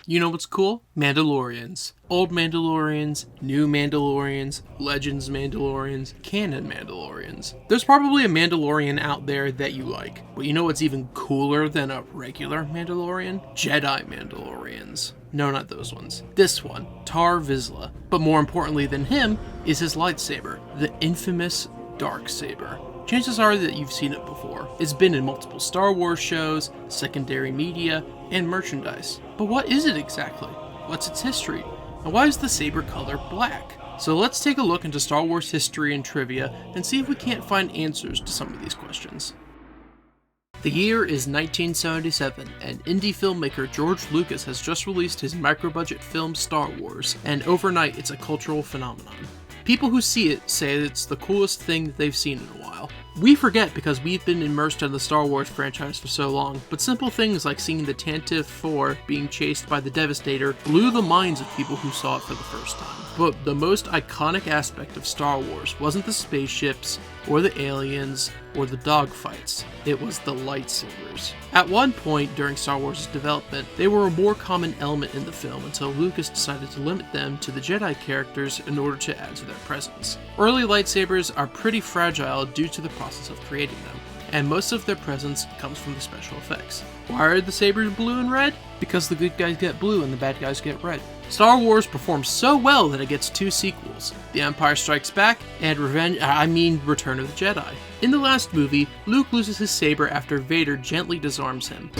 You know what's cool? Mandalorians. Old Mandalorians, new Mandalorians, Legends Mandalorians, canon Mandalorians. There's probably a Mandalorian out there that you like, but you know what's even cooler than a regular Mandalorian? Jedi Mandalorians. No, not those ones. This one, Tar Vizsla. But more importantly than him is his lightsaber, the infamous Darksaber. Chances are that you've seen it before. It's been in multiple Star Wars shows, secondary media, and merchandise. But what is it exactly? What's its history? And why is the saber color black? So let's take a look into Star Wars history and trivia and see if we can't find answers to some of these questions. The year is 1977, and indie filmmaker George Lucas has just released his micro-budget film Star Wars, and overnight it's a cultural phenomenon. People who see it say it's the coolest thing that they've seen in a while. We forget because we've been immersed in the Star Wars franchise for so long, but simple things like seeing the Tantive 4 being chased by the Devastator blew the minds of people who saw it for the first time. But the most iconic aspect of Star Wars wasn't the spaceships, or the aliens, or the dogfights. It was the lightsabers. At one point during Star Wars' development, they were a more common element in the film until Lucas decided to limit them to the Jedi characters in order to add to their presence. Early lightsabers are pretty fragile due to the process of creating them, and most of their presence comes from the special effects. Why are the sabers blue and red? Because the good guys get blue and the bad guys get red. Star Wars performs so well that it gets 2 sequels, The Empire Strikes Back and Return of the Jedi. In the last movie, Luke loses his saber after Vader gently disarms him,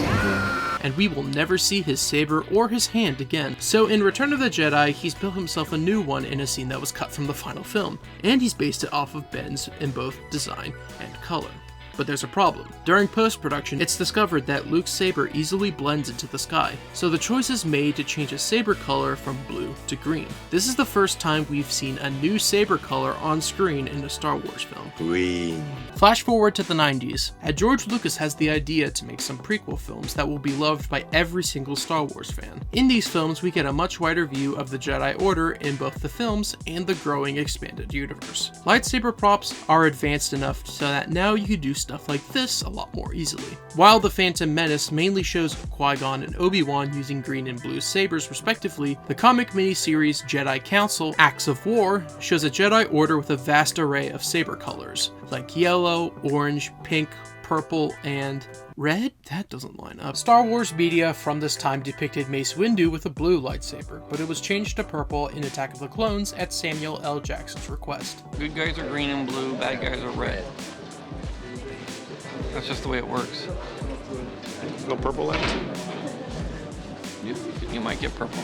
and we will never see his saber or his hand again. So in Return of the Jedi, he's built himself a new one in a scene that was cut from the final film, and he's based it off of Ben's in both design and color. But there's a problem. During post-production, it's discovered that Luke's saber easily blends into the sky, so the choice is made to change his saber color from blue to green. This is the first time we've seen a new saber color on screen in a Star Wars film. Green. Flash forward to the 90s, and George Lucas has the idea to make some prequel films that will be loved by every single Star Wars fan. In these films, we get a much wider view of the Jedi Order in both the films and the growing expanded universe. Lightsaber props are advanced enough so that now you can do stuff like this a lot more easily. While The Phantom Menace mainly shows Qui-Gon and Obi-Wan using green and blue sabers respectively, the comic miniseries Jedi Council Acts of War shows a Jedi Order with a vast array of saber colors, like yellow, orange, pink, purple, and red? That doesn't line up. Star Wars media from this time depicted Mace Windu with a blue lightsaber, but it was changed to purple in Attack of the Clones at Samuel L. Jackson's request. Good guys are green and blue, bad guys are red. That's just the way it works. No purple left? You might get purple.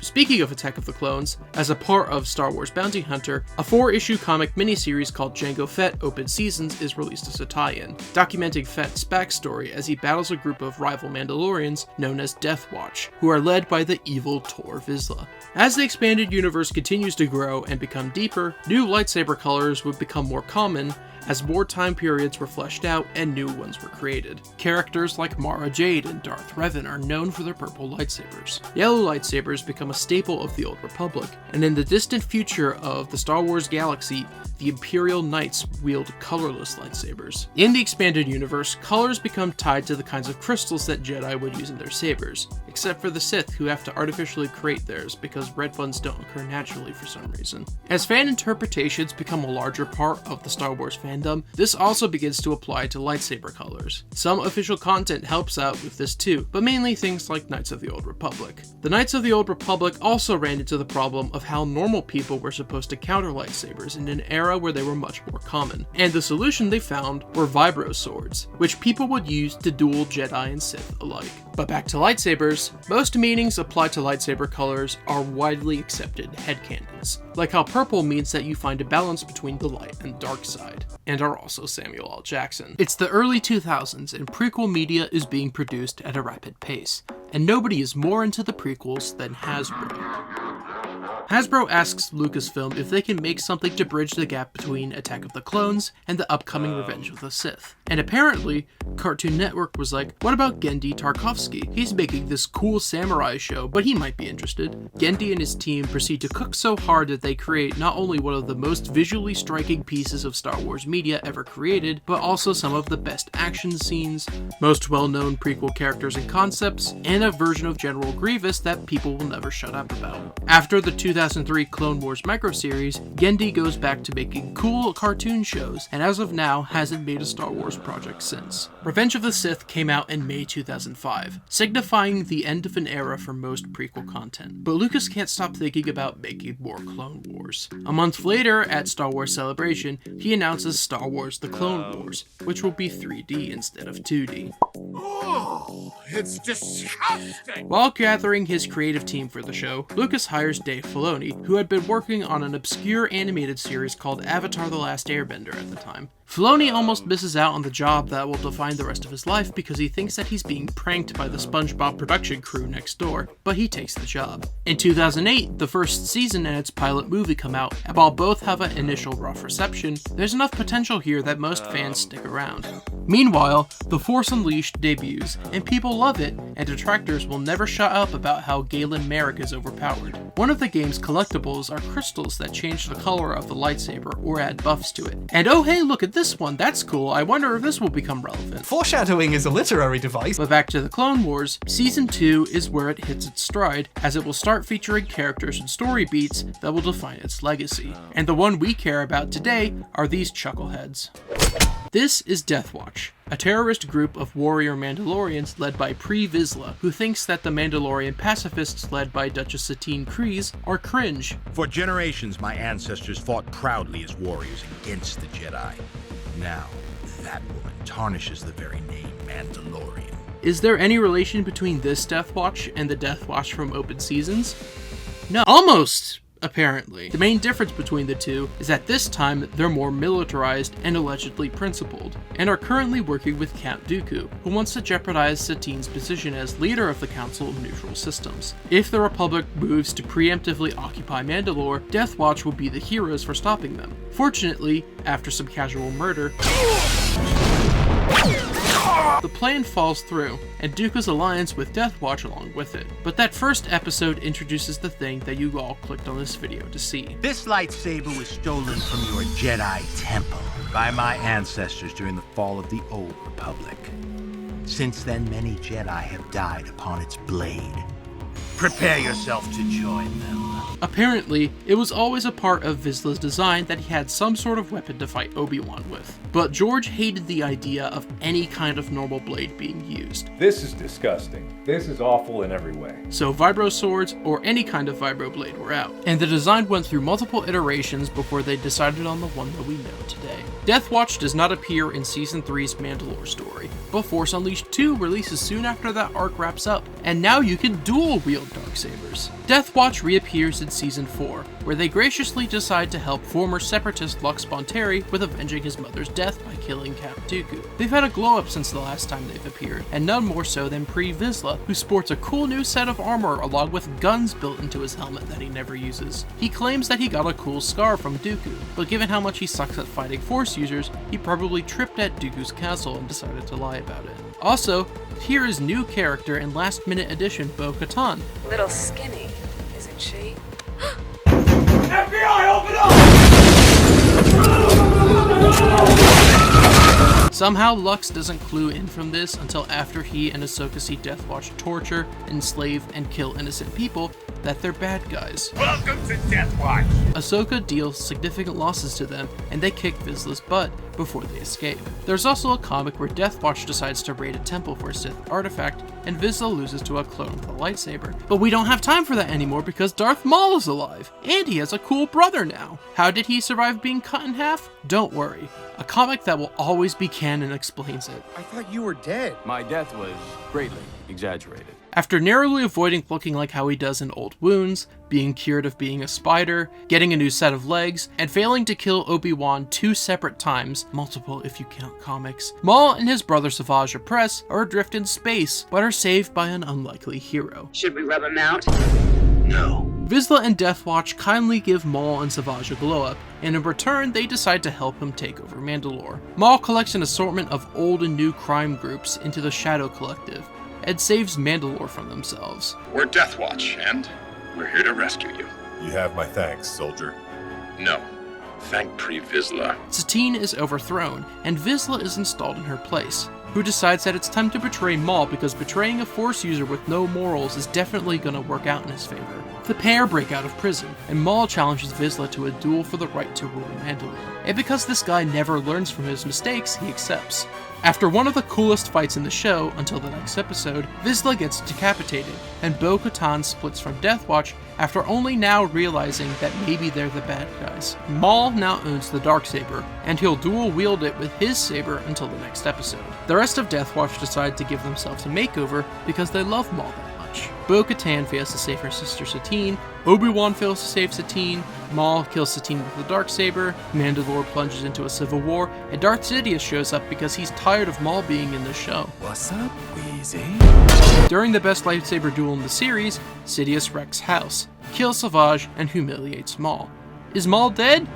Speaking of Attack of the Clones, as a part of Star Wars Bounty Hunter, a 4-issue comic miniseries called Jango Fett Open Seasons is released as a tie-in, documenting Fett's backstory as he battles a group of rival Mandalorians known as Death Watch, who are led by the evil Tar Vizsla. As the expanded universe continues to grow and become deeper, new lightsaber colors would become more common as more time periods were fleshed out and new ones were created. Characters like Mara Jade and Darth Revan are known for their purple lightsabers. Yellow lightsabers become a staple of the Old Republic, and in the distant future of the Star Wars galaxy, the Imperial Knights wield colorless lightsabers. In the expanded universe, colors become tied to the kinds of crystals that Jedi would use in their sabers, except for the Sith, who have to artificially create theirs because red ones don't occur naturally for some reason. As fan interpretations become a larger part of the Star Wars fandom, this also begins to apply to lightsaber colors. Some official content helps out with this too, but mainly things like Knights of the Old Republic. The Knights of the Old Republic also ran into the problem of how normal people were supposed to counter lightsabers in an era where they were much more common, and the solution they found were vibro swords, which people would use to duel Jedi and Sith alike. But back to lightsabers, most meanings applied to lightsaber colors are widely accepted headcanons, like how purple means that you find a balance between the light and dark side, and are also Samuel L. Jackson. It's the early 2000s and prequel media is being produced at a rapid pace, and nobody is more into the prequels than Hasbro. Hasbro asks Lucasfilm if they can make something to bridge the gap between Attack of the Clones and the upcoming Revenge of the Sith. And apparently, Cartoon Network was like, what about Genndy Tartakovsky? He's making this cool samurai show, but he might be interested. Genndy and his team proceed to cook so hard that they create not only one of the most visually striking pieces of Star Wars media ever created, but also some of the best action scenes, most well-known prequel characters and concepts, and a version of General Grievous that people will never shut up about. After the 2003 Clone Wars microseries, Genndy goes back to making cool cartoon shows, and as of now, hasn't made a Star Wars project since. Revenge of the Sith came out in May 2005, signifying the end of an era for most prequel content, but Lucas can't stop thinking about making more Clone Wars. A month later, at Star Wars Celebration, he announces Star Wars The Clone Wars, which will be 3D instead of 2D. Oh, it's disgusting! While gathering his creative team for the show, Lucas hires Dave Filoni, who had been working on an obscure animated series called Avatar: The Last Airbender at the time. Filoni almost misses out on the job that will define the rest of his life because he thinks that he's being pranked by the SpongeBob production crew next door, but he takes the job. In 2008, the first season and its pilot movie come out, and while both have an initial rough reception, there's enough potential here that most fans stick around. Meanwhile, The Force Unleashed debuts, and people love it, and detractors will never shut up about how Galen Marek is overpowered. One of the game's collectibles are crystals that change the color of the lightsaber or add buffs to it. And oh hey, look at this one, that's cool, I wonder if this will become relevant. Foreshadowing is a literary device. But back to the Clone Wars, Season 2 is where it hits its stride, as it will start featuring characters and story beats that will define its legacy. And the one we care about today are these chuckleheads. This is Death Watch, a terrorist group of warrior Mandalorians led by Pre Vizsla, who thinks that the Mandalorian pacifists led by Duchess Satine Kryze are cringe. For generations, my ancestors fought proudly as warriors against the Jedi. Now, that woman tarnishes the very name Mandalorian. Is there any relation between this Death Watch and the Death Watch from Open Seasons? No. Almost! Apparently. The main difference between the two is that this time they're more militarized and allegedly principled, and are currently working with Count Dooku, who wants to jeopardize Satine's position as leader of the Council of Neutral Systems. If the Republic moves to preemptively occupy Mandalore, Death Watch will be the heroes for stopping them. Fortunately, after some casual murder, the plan falls through, and Dooku's alliance with Death Watch along with it. But that first episode introduces the thing that you all clicked on this video to see. This lightsaber was stolen from your Jedi temple by my ancestors during the fall of the Old Republic. Since then, many Jedi have died upon its blade. Prepare yourself to join them. Apparently, it was always a part of Vizsla's design that he had some sort of weapon to fight Obi-Wan with. But George hated the idea of any kind of normal blade being used. This is disgusting. This is awful in every way. So vibro swords, or any kind of vibro blade, were out. And the design went through multiple iterations before they decided on the one that we know today. Death Watch does not appear in Season 3's Mandalore story, but Force Unleashed 2 releases soon after that arc wraps up, and now you can dual-wield Darksabers. Death Watch reappears in Season 4, where they graciously decide to help former separatist Lux Bonteri with avenging his mother's death by killing Count Dooku. They've had a glow-up since the last time they've appeared, and none more so than Pre Vizsla, who sports a cool new set of armor along with guns built into his helmet that he never uses. He claims that he got a cool scar from Dooku, but given how much he sucks at fighting Force users, he probably tripped at Dooku's castle and decided to lie about it. Also, here is new character and last-minute addition Bo-Katan. Little skinny, isn't she? FBI, open up! Somehow Lux doesn't clue in from this until after he and Ahsoka see Death Watch torture, enslave, and kill innocent people, that they're bad guys. Welcome to Death Watch! Ahsoka deals significant losses to them, and they kick Vizsla's butt before they escape. There's also a comic where Death Watch decides to raid a temple for a Sith artifact, and Vizsla loses to a clone with a lightsaber. But we don't have time for that anymore because Darth Maul is alive, and he has a cool brother now. How did he survive being cut in half? Don't worry. A comic that will always be canon explains it. I thought you were dead. My death was greatly exaggerated. After narrowly avoiding looking like how he does in Old Wounds, being cured of being a spider, getting a new set of legs, and failing to kill Obi-Wan 2 separate times, multiple if you count comics, Maul and his brother Savage Opress are adrift in space, but are saved by an unlikely hero. Should we rub him out? No. Vizsla and Deathwatch kindly give Maul and Savage a glow-up, and in return they decide to help him take over Mandalore. Maul collects an assortment of old and new crime groups into the Shadow Collective, and saves Mandalore from themselves. We're Deathwatch, and we're here to rescue you. You have my thanks, soldier. No. Thank Pre Vizsla. Satine is overthrown, and Vizsla is installed in her place, who decides that it's time to betray Maul because betraying a Force user with no morals is definitely going to work out in his favor. The pair break out of prison, and Maul challenges Vizsla to a duel for the right to rule Mandalore. And because this guy never learns from his mistakes, he accepts. After one of the coolest fights in the show, until the next episode, Vizsla gets decapitated, and Bo-Katan splits from Deathwatch after only now realizing that maybe they're the bad guys. Maul now owns the Darksaber, and he'll dual wield it with his saber until the next episode. The rest of Deathwatch decide to give themselves a makeover because they love Maul that much. Bo-Katan fails to save her sister Satine, Obi-Wan fails to save Satine, Maul kills Satine with the Darksaber, Mandalore plunges into a civil war, and Darth Sidious shows up because he's tired of Maul being in the show. What's up, Wheezy? During the best lightsaber duel in the series, Sidious wrecks house, kills Savage, and humiliates Maul. Is Maul dead?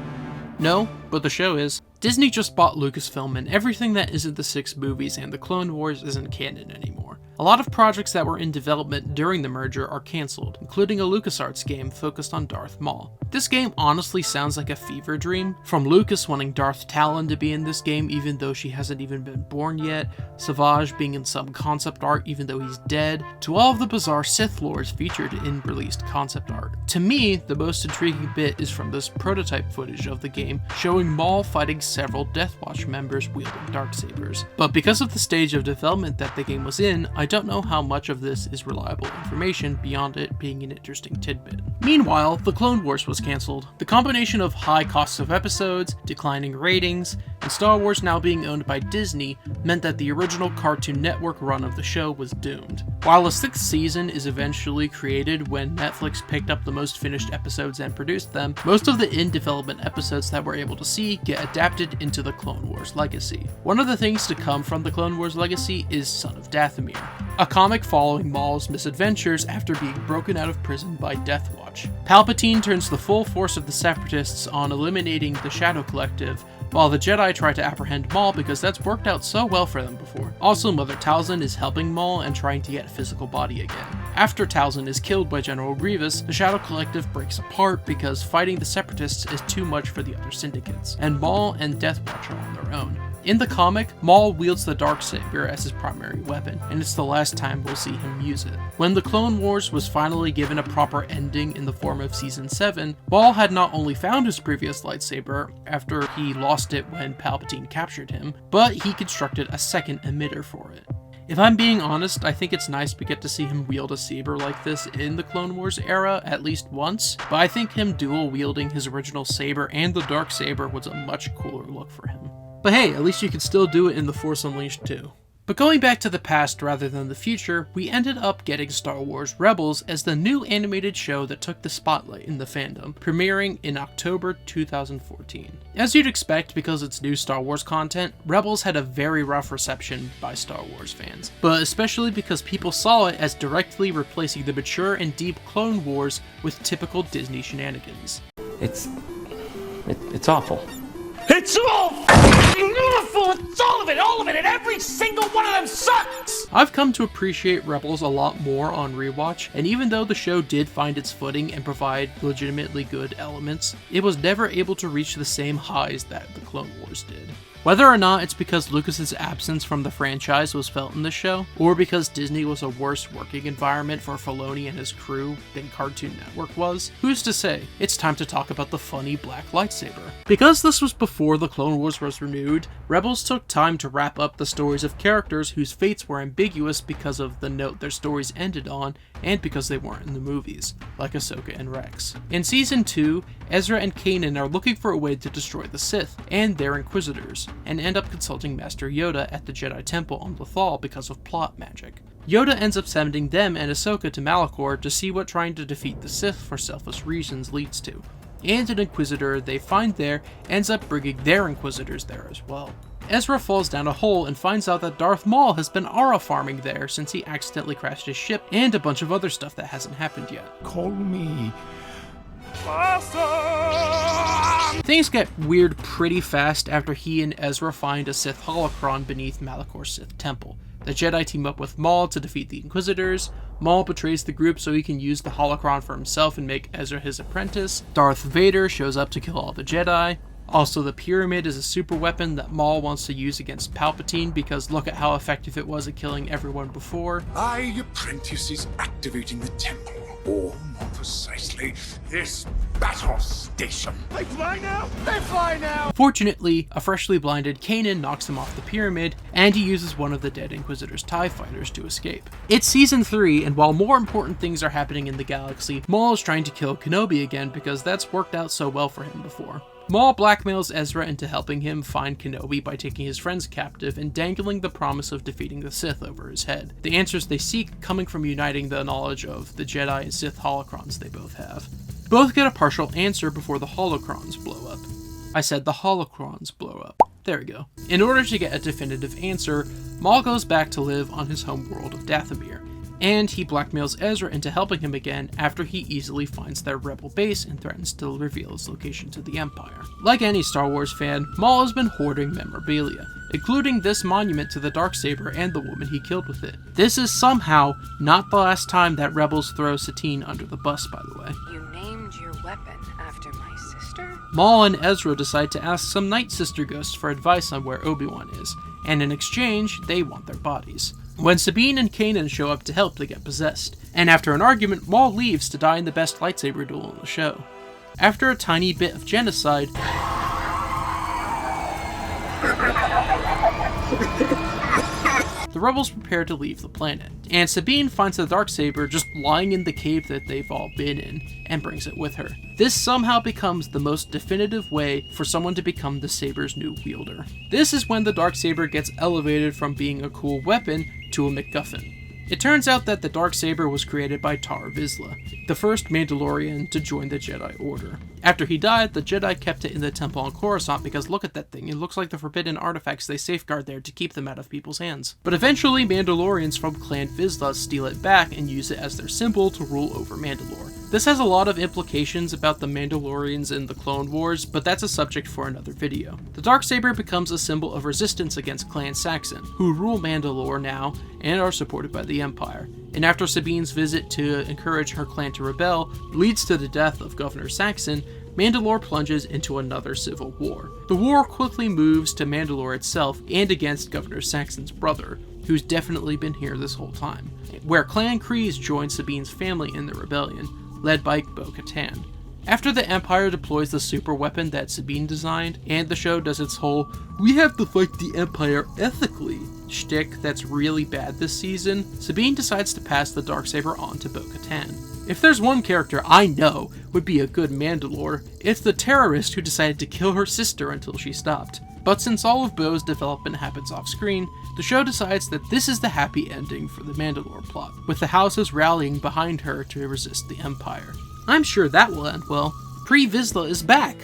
No, but the show is. Disney just bought Lucasfilm, and everything that isn't the 6 movies and the Clone Wars isn't canon anymore. A lot of projects that were in development during the merger are cancelled, including a LucasArts game focused on Darth Maul. This game honestly sounds like a fever dream, from Lucas wanting Darth Talon to be in this game even though she hasn't even been born yet, Savage being in some concept art even though he's dead, to all of the bizarre Sith lores featured in released concept art. To me, the most intriguing bit is from this prototype footage of the game showing Maul fighting several Deathwatch members wielding Darksabers. But because of the stage of development that the game was in, I don't know how much of this is reliable information beyond it being an interesting tidbit. Meanwhile, The Clone Wars was cancelled. The combination of high costs of episodes, declining ratings, and Star Wars now being owned by Disney meant that the original Cartoon Network run of the show was doomed. While a 6th season is eventually created when Netflix picked up the most finished episodes and produced them, most of the in-development episodes that we're able to see get adapted into the Clone Wars legacy. One of the things to come from the Clone Wars legacy is Son of Dathomir, a comic following Maul's misadventures after being broken out of prison by Deathwatch. Palpatine turns the full force of the Separatists on eliminating the Shadow Collective, while the Jedi try to apprehend Maul because that's worked out so well for them before. Also, Mother Talzin is helping Maul and trying to get a physical body again. After Talzin is killed by General Grievous, the Shadow Collective breaks apart because fighting the Separatists is too much for the other syndicates, and Maul and Deathwatch are on their own. In the comic, Maul wields the Darksaber as his primary weapon, and it's the last time we'll see him use it. When the Clone Wars was finally given a proper ending in the form of Season 7, Maul had not only found his previous lightsaber after he lost it when Palpatine captured him, but he constructed a second emitter for it. If I'm being honest, I think it's nice we get to see him wield a saber like this in the Clone Wars era at least once, but I think him dual wielding his original saber and the Darksaber was a much cooler look for him. But hey, at least you can still do it in The Force Unleashed too. But going back to the past rather than the future, we ended up getting Star Wars Rebels as the new animated show that took the spotlight in the fandom, premiering in October 2014. As you'd expect, because it's new Star Wars content, Rebels had a very rough reception by Star Wars fans, but especially because people saw it as directly replacing the mature and deep Clone Wars with typical Disney shenanigans. It's awful. It's awful! It's all of it, and every single one of them sucks! I've come to appreciate Rebels a lot more on rewatch, and even though the show did find its footing and provide legitimately good elements, it was never able to reach the same highs that the Clone Wars did. Whether or not it's because Lucas's absence from the franchise was felt in the show, or because Disney was a worse working environment for Filoni and his crew than Cartoon Network was, who's to say? It's time to talk about the funny black lightsaber. Because this was before the Clone Wars was renewed, Rebels took time to wrap up the stories of characters whose fates were ambiguous because of the note their stories ended on, and because they weren't in the movies, like Ahsoka and Rex. In Season 2, Ezra and Kanan are looking for a way to destroy the Sith and their Inquisitors, and end up consulting Master Yoda at the Jedi Temple on Lothal because of plot magic. Yoda ends up sending them and Ahsoka to Malachor to see what trying to defeat the Sith for selfish reasons leads to, and an Inquisitor they find there ends up bringing their Inquisitors there as well. Ezra falls down a hole and finds out that Darth Maul has been aura farming there since he accidentally crashed his ship, and a bunch of other stuff that hasn't happened yet. Call me. Things get weird pretty fast after he and Ezra find a Sith holocron beneath Malachor's Sith temple. The Jedi team up with Maul to defeat the Inquisitors. Maul betrays the group so he can use the holocron for himself and make Ezra his apprentice. Darth Vader shows up to kill all the Jedi. Also, the Pyramid is a super weapon that Maul wants to use against Palpatine because look at how effective it was at killing everyone before. My apprentice is activating the temple, or more precisely, this battle station. They fly now! They fly now! Fortunately, a freshly blinded Kanan knocks him off the pyramid, and he uses one of the dead Inquisitor's TIE fighters to escape. It's Season 3, and while more important things are happening in the galaxy, Maul is trying to kill Kenobi again because that's worked out so well for him before. Maul blackmails Ezra into helping him find Kenobi by taking his friends captive and dangling the promise of defeating the Sith over his head. The answers they seek coming from uniting the knowledge of the Jedi and Sith holocrons they both have. Both get a partial answer before the holocrons blow up. I said the holocrons blow up. There we go. In order to get a definitive answer, Maul goes back to live on his home world of Dathomir, and he blackmails Ezra into helping him again after he easily finds their rebel base and threatens to reveal its location to the Empire. Like any Star Wars fan, Maul has been hoarding memorabilia, including this monument to the Darksaber and the woman he killed with it. This is somehow not the last time that rebels throw Satine under the bus, by the way. You named your weapon after my sister? Maul and Ezra decide to ask some Night Sister ghosts for advice on where Obi-Wan is, and in exchange, they want their bodies. When Sabine and Kanan show up to help, they get possessed, and after an argument, Maul leaves to die in the best lightsaber duel in the show. After a tiny bit of genocide, the rebels prepare to leave the planet, and Sabine finds the Darksaber just lying in the cave that they've all been in, and brings it with her. This somehow becomes the most definitive way for someone to become the Saber's new wielder. This is when the Darksaber gets elevated from being a cool weapon to a MacGuffin. It turns out that the Darksaber was created by Tar Vizsla, the first Mandalorian to join the Jedi Order. After he died, the Jedi kept it in the temple on Coruscant because look at that thing, it looks like the forbidden artifacts they safeguard there to keep them out of people's hands. But eventually, Mandalorians from Clan Vizsla steal it back and use it as their symbol to rule over Mandalore. This has a lot of implications about the Mandalorians in the Clone Wars, but that's a subject for another video. The Darksaber becomes a symbol of resistance against Clan Saxon, who rule Mandalore now and are supported by the Empire. And after Sabine's visit to encourage her clan to rebel leads to the death of Governor Saxon, Mandalore plunges into another civil war. The war quickly moves to Mandalore itself and against Governor Saxon's brother, who's definitely been here this whole time, where Clan Kryze joins Sabine's family in the rebellion, led by Bo-Katan. After the Empire deploys the super weapon that Sabine designed, and the show does its whole "we have to fight the Empire ethically" shtick that's really bad this season, Sabine decides to pass the Darksaber on to Bo-Katan. If there's one character I know would be a good Mandalore, it's the terrorist who decided to kill her sister until she stopped. But since all of Bo's development happens off-screen, the show decides that this is the happy ending for the Mandalore plot, with the houses rallying behind her to resist the Empire. I'm sure that will end well. Pre Vizsla is back,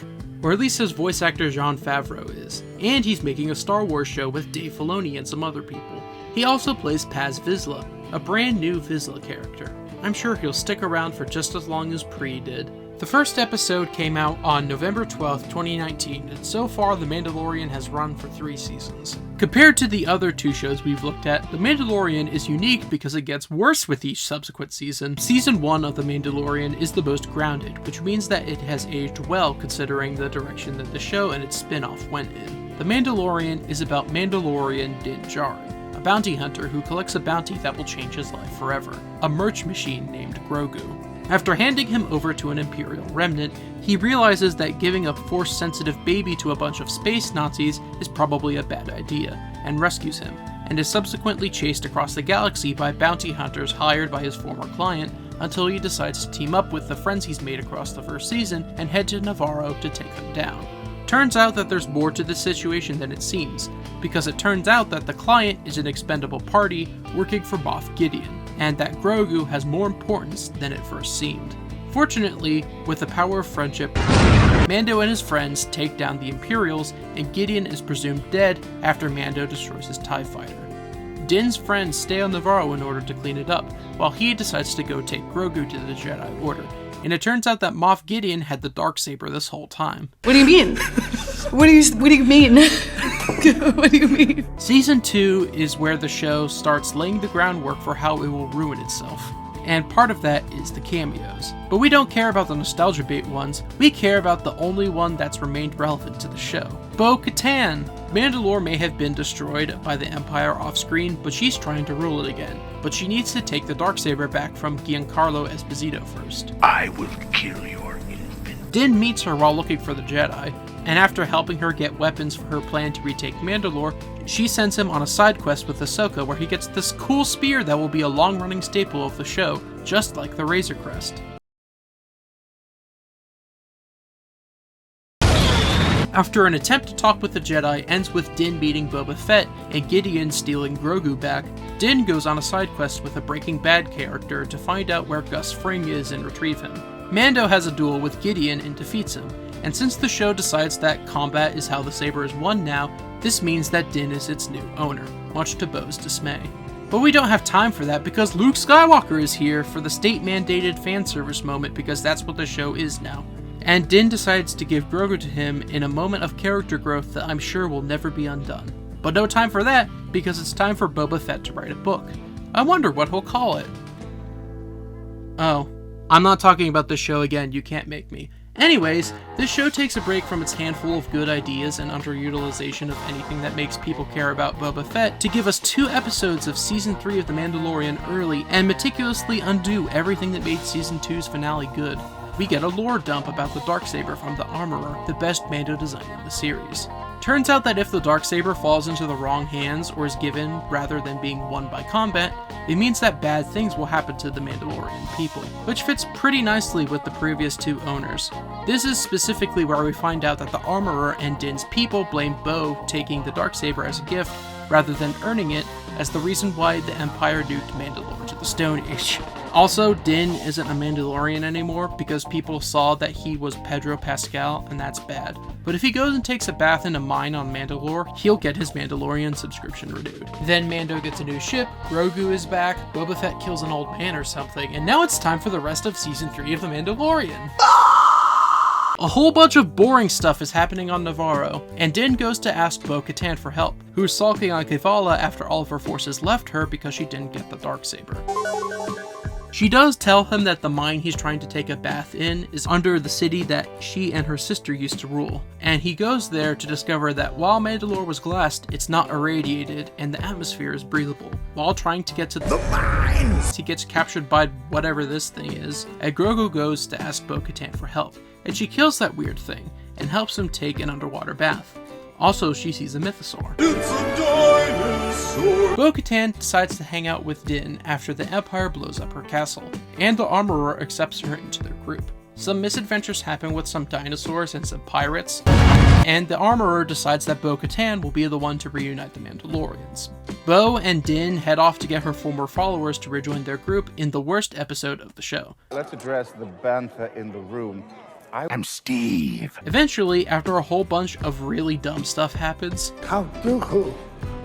or at least his voice actor Jon Favreau is, and he's making a Star Wars show with Dave Filoni and some other people. He also plays Paz Vizsla, a brand new Vizsla character. I'm sure he'll stick around for just as long as Pre did. The first episode came out on November 12th, 2019, and so far The Mandalorian has run for 3 seasons. Compared to the other 2 shows we've looked at, The Mandalorian is unique because it gets worse with each subsequent season. Season 1 of The Mandalorian is the most grounded, which means that it has aged well considering the direction that the show and its spin-off went in. The Mandalorian is about Mandalorian Din Djarin, a bounty hunter who collects a bounty that will change his life forever, a merch machine named Grogu. After handing him over to an Imperial remnant, he realizes that giving a Force-sensitive baby to a bunch of space Nazis is probably a bad idea, and rescues him, and is subsequently chased across the galaxy by bounty hunters hired by his former client until he decides to team up with the friends he's made across the first season and head to Navarro to take them down. Turns out that there's more to this situation than it seems, because it turns out that the client is an expendable party working for Moff Gideon, and that Grogu has more importance than it first seemed. Fortunately, with the power of friendship, Mando and his friends take down the Imperials, and Gideon is presumed dead after Mando destroys his TIE fighter. Din's friends stay on Navarro in order to clean it up, while he decides to go take Grogu to the Jedi Order. And it turns out that Moff Gideon had the Darksaber this whole time. What do you mean? What do you mean? What do you mean? Season 2 is where the show starts laying the groundwork for how it will ruin itself. And part of that is the cameos. But we don't care about the nostalgia bait ones, we care about the only one that's remained relevant to the show. Bo-Katan! Mandalore may have been destroyed by the Empire off-screen, but she's trying to rule it again. But she needs to take the Darksaber back from Giancarlo Esposito first. I will kill your infant. Din meets her while looking for the Jedi, and after helping her get weapons for her plan to retake Mandalore, she sends him on a side quest with Ahsoka where he gets this cool spear that will be a long-running staple of the show, just like the Razor Crest. After an attempt to talk with the Jedi ends with Din meeting Boba Fett and Gideon stealing Grogu back, Din goes on a side quest with a Breaking Bad character to find out where Gus Fring is and retrieve him. Mando has a duel with Gideon and defeats him, and since the show decides that combat is how the saber is won now, this means that Din is its new owner, much to Bo's dismay. But we don't have time for that because Luke Skywalker is here for the state-mandated fan service moment because that's what the show is now. And Din decides to give Grogu to him in a moment of character growth that I'm sure will never be undone. But no time for that, because it's time for Boba Fett to write a book. I wonder what he'll call it. Oh, I'm not talking about this show again, you can't make me. Anyways, this show takes a break from its handful of good ideas and underutilization of anything that makes people care about Boba Fett to give us 2 episodes of Season 3 of The Mandalorian early and meticulously undo everything that made Season 2's finale good. We get a lore dump about the Darksaber from the Armorer, the best Mando design in the series. Turns out that if the Darksaber falls into the wrong hands or is given rather than being won by combat, it means that bad things will happen to the Mandalorian people, which fits pretty nicely with the previous 2 owners. This is specifically where we find out that the Armorer and Din's people blame Bo taking the Darksaber as a gift rather than earning it as the reason why the Empire nuked Mandalore to the Stone Age. Also, Din isn't a Mandalorian anymore because people saw that he was Pedro Pascal, and that's bad. But if he goes and takes a bath in a mine on Mandalore, he'll get his Mandalorian subscription renewed. Then Mando gets a new ship, Grogu is back, Boba Fett kills an old man or something, and now it's time for the rest of Season 3 of The Mandalorian. A whole bunch of boring stuff is happening on Navarro, and Din goes to ask Bo-Katan for help, who's sulking on Kavala after all of her forces left her because she didn't get the Darksaber. She does tell him that the mine he's trying to take a bath in is under the city that she and her sister used to rule, and he goes there to discover that while Mandalore was glassed, it's not irradiated and the atmosphere is breathable. While trying to get to the mines, he gets captured by whatever this thing is, and Grogu goes to ask Bo-Katan for help, and she kills that weird thing and helps him take an underwater bath. Also, she sees a mythosaur. It's a dinosaur! Bo-Katan decides to hang out with Din after the Empire blows up her castle, and the Armorer accepts her into their group. Some misadventures happen with some dinosaurs and some pirates, and the Armorer decides that Bo-Katan will be the one to reunite the Mandalorians. Bo and Din head off to get her former followers to rejoin their group in the worst episode of the show. Let's address the banter in the room. I'm Steve. Eventually, after a whole bunch of really dumb stuff happens, Count Dooku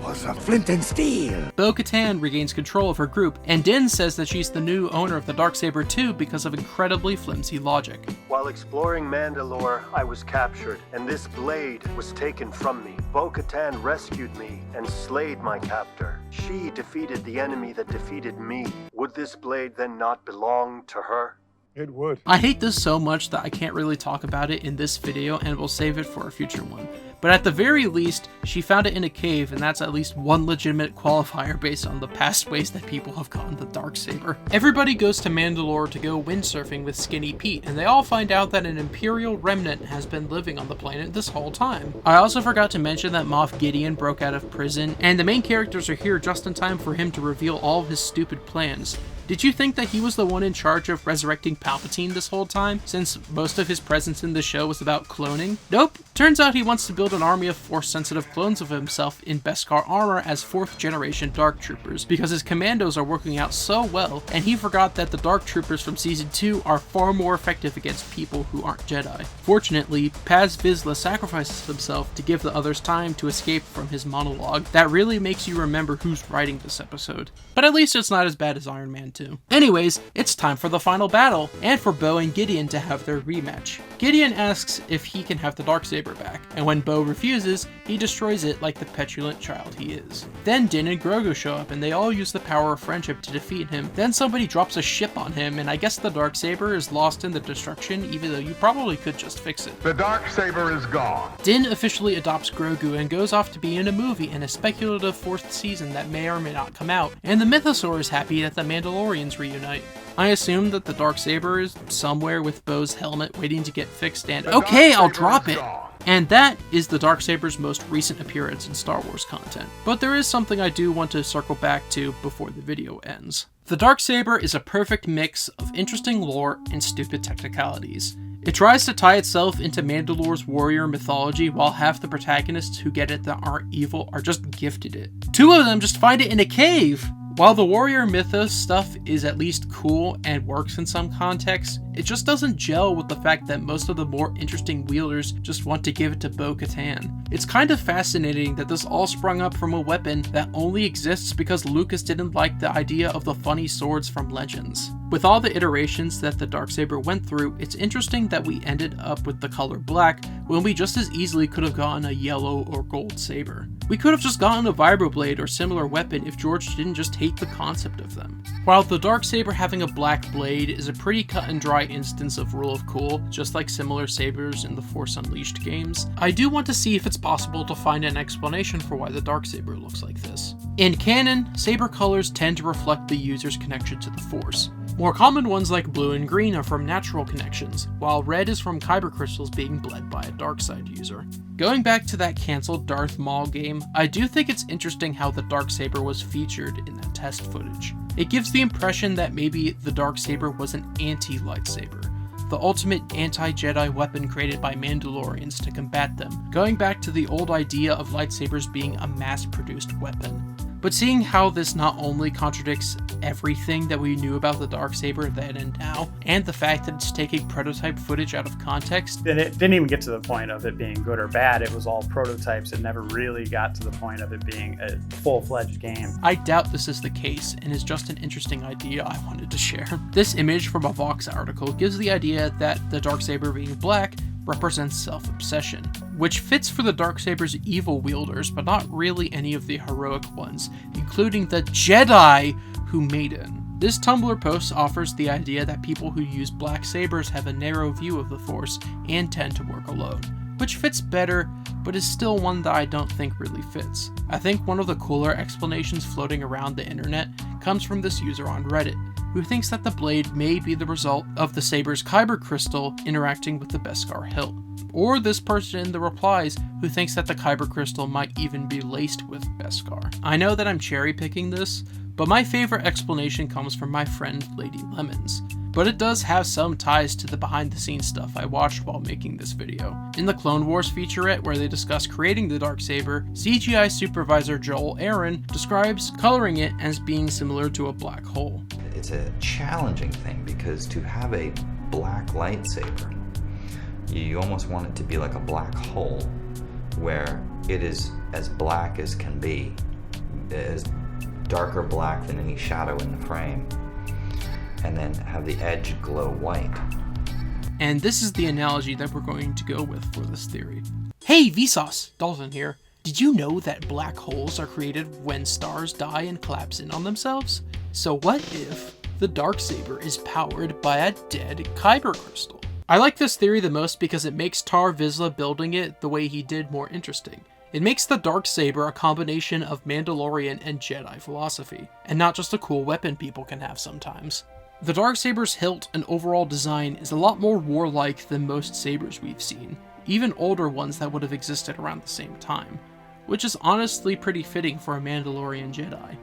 was a flint and steel. Bo-Katan regains control of her group, and Din says that she's the new owner of the Darksaber too because of incredibly flimsy logic. While exploring Mandalore, I was captured, and this blade was taken from me. Bo-Katan rescued me and slayed my captor. She defeated the enemy that defeated me. Would this blade then not belong to her? It would. I hate this so much that I can't really talk about it in this video and we'll save it for a future one. But at the very least, she found it in a cave, and that's at least one legitimate qualifier based on the past ways that people have gotten the Darksaber. Everybody goes to Mandalore to go windsurfing with Skinny Pete, and they all find out that an Imperial remnant has been living on the planet this whole time. I also forgot to mention that Moff Gideon broke out of prison, and the main characters are here just in time for him to reveal all of his stupid plans. Did you think that he was the one in charge of resurrecting Palpatine this whole time, since most of his presence in the show was about cloning? Nope. Turns out he wants to build build an army of Force-sensitive clones of himself in Beskar armor as 4th generation Dark Troopers, because his commandos are working out so well, and he forgot that the Dark Troopers from Season 2 are far more effective against people who aren't Jedi. Fortunately, Paz Vizsla sacrifices himself to give the others time to escape from his monologue. That really makes you remember who's writing this episode. But at least it's not as bad as Iron Man 2. Anyways, it's time for the final battle, and for Bo and Gideon to have their rematch. Gideon asks if he can have the Darksaber back, and when Bo refuses, he destroys it like the petulant child he is. Then Din and Grogu show up, and they all use the power of friendship to defeat him. Then somebody drops a ship on him, and I guess the Darksaber is lost in the destruction, even though you probably could just fix it. The Darksaber is gone. Din officially adopts Grogu and goes off to be in a movie in a speculative 4th season that may or may not come out, and the Mythosaur is happy that the Mandalorians reunite. I assume that the Darksaber is somewhere with Bo's helmet waiting to get fixed, and okay, I'll drop it! And that is the Darksaber's most recent appearance in Star Wars content. But there is something I do want to circle back to before the video ends. The Darksaber is a perfect mix of interesting lore and stupid technicalities. It tries to tie itself into Mandalore's warrior mythology, while half the protagonists who get it that aren't evil are just gifted it. 2 of them just find it in a cave! While the warrior mythos stuff is at least cool and works in some contexts, it just doesn't gel with the fact that most of the more interesting wielders just want to give it to Bo-Katan. It's kind of fascinating that this all sprung up from a weapon that only exists because Lucas didn't like the idea of the funny swords from Legends. With all the iterations that the Darksaber went through, it's interesting that we ended up with the color black when we just as easily could have gotten a yellow or gold saber. We could have just gotten a vibroblade or similar weapon if George didn't just hate the concept of them. While the Darksaber having a black blade is a pretty cut and dry instance of rule of cool, just like similar sabers in the Force Unleashed games, I do want to see if it's possible to find an explanation for why the Darksaber looks like this. In canon, saber colors tend to reflect the user's connection to the Force. More common ones like blue and green are from natural connections, while red is from kyber crystals being bled by a dark side user. Going back to that cancelled Darth Maul game, I do think it's interesting how the Darksaber was featured in that test footage. It gives the impression that maybe the Darksaber was an anti-lightsaber, the ultimate anti-Jedi weapon created by Mandalorians to combat them, going back to the old idea of lightsabers being a mass-produced weapon. But seeing how this not only contradicts everything that we knew about the Darksaber then and now, and the fact that it's taking prototype footage out of context. And it didn't even get to the point of it being good or bad, it was all prototypes. It never really got to the point of it being a full-fledged game. I doubt this is the case, and is just an interesting idea I wanted to share. This image from a Vox article gives the idea that the Darksaber being black represents self-obsession, which fits for the Darksaber's evil wielders, but not really any of the heroic ones, including the Jedi who made it. This Tumblr post offers the idea that people who use black sabers have a narrow view of the Force and tend to work alone, which fits better, but is still one that I don't think really fits. I think one of the cooler explanations floating around the internet comes from this user on Reddit, who thinks that the blade may be the result of the saber's kyber crystal interacting with the Beskar hilt. Or this person in the replies who thinks that the kyber crystal might even be laced with Beskar. I know that I'm cherry picking this, but my favorite explanation comes from my friend Lady Lemons. But it does have some ties to the behind the scenes stuff I watched while making this video. In the Clone Wars featurette where they discuss creating the Darksaber, CGI supervisor Joel Aaron describes coloring it as being similar to a black hole. It's a challenging thing because to have a black lightsaber, you almost want it to be like a black hole where it is as black as can be, as darker black than any shadow in the frame, and then have the edge glow white. And this is the analogy that we're going to go with for this theory. Hey Vsauce, Dalton here. Did you know that black holes are created when stars die and collapse in on themselves? So what if the Darksaber is powered by a dead kyber crystal? I like this theory the most because it makes Tar Vizsla building it the way he did more interesting. It makes the Darksaber a combination of Mandalorian and Jedi philosophy, and not just a cool weapon people can have sometimes. The Darksaber's hilt and overall design is a lot more warlike than most sabers we've seen, even older ones that would have existed around the same time, which is honestly pretty fitting for a Mandalorian Jedi.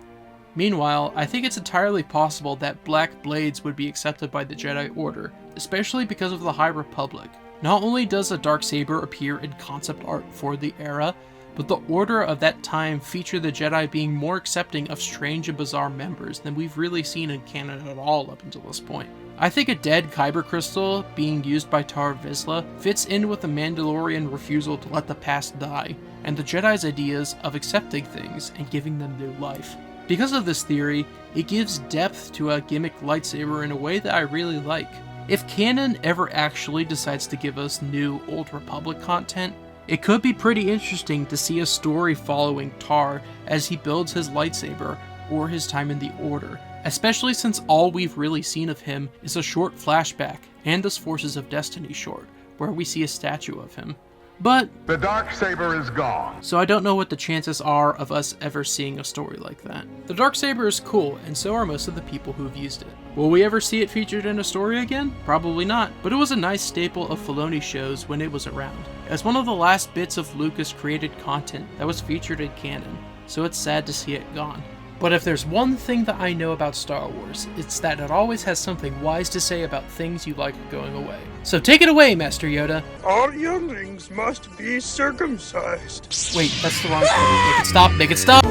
Meanwhile, I think it's entirely possible that black blades would be accepted by the Jedi Order, especially because of the High Republic. Not only does a Darksaber appear in concept art for the era, but the Order of that time feature the Jedi being more accepting of strange and bizarre members than we've really seen in canon at all up until this point. I think a dead Kyber crystal being used by Tar Vizsla fits in with the Mandalorian refusal to let the past die, and the Jedi's ideas of accepting things and giving them new life. Because of this theory, it gives depth to a gimmick lightsaber in a way that I really like. If canon ever actually decides to give us new Old Republic content, it could be pretty interesting to see a story following Tar as he builds his lightsaber or his time in the Order, especially since all we've really seen of him is a short flashback and this Forces of Destiny short, where we see a statue of him. But the Darksaber is gone. So I don't know what the chances are of us ever seeing a story like that. The Darksaber is cool, and so are most of the people who've used it. Will we ever see it featured in a story again? Probably not, but it was a nice staple of Filoni shows when it was around. As one of the last bits of Lucas created content that was featured in canon, so it's sad to see it gone. But if there's one thing that I know about Star Wars, it's that it always has something wise to say about things you like going away. So take it away, Master Yoda! All younglings must be circumcised. Wait, that's the wrong thing. Make it stop, make it stop!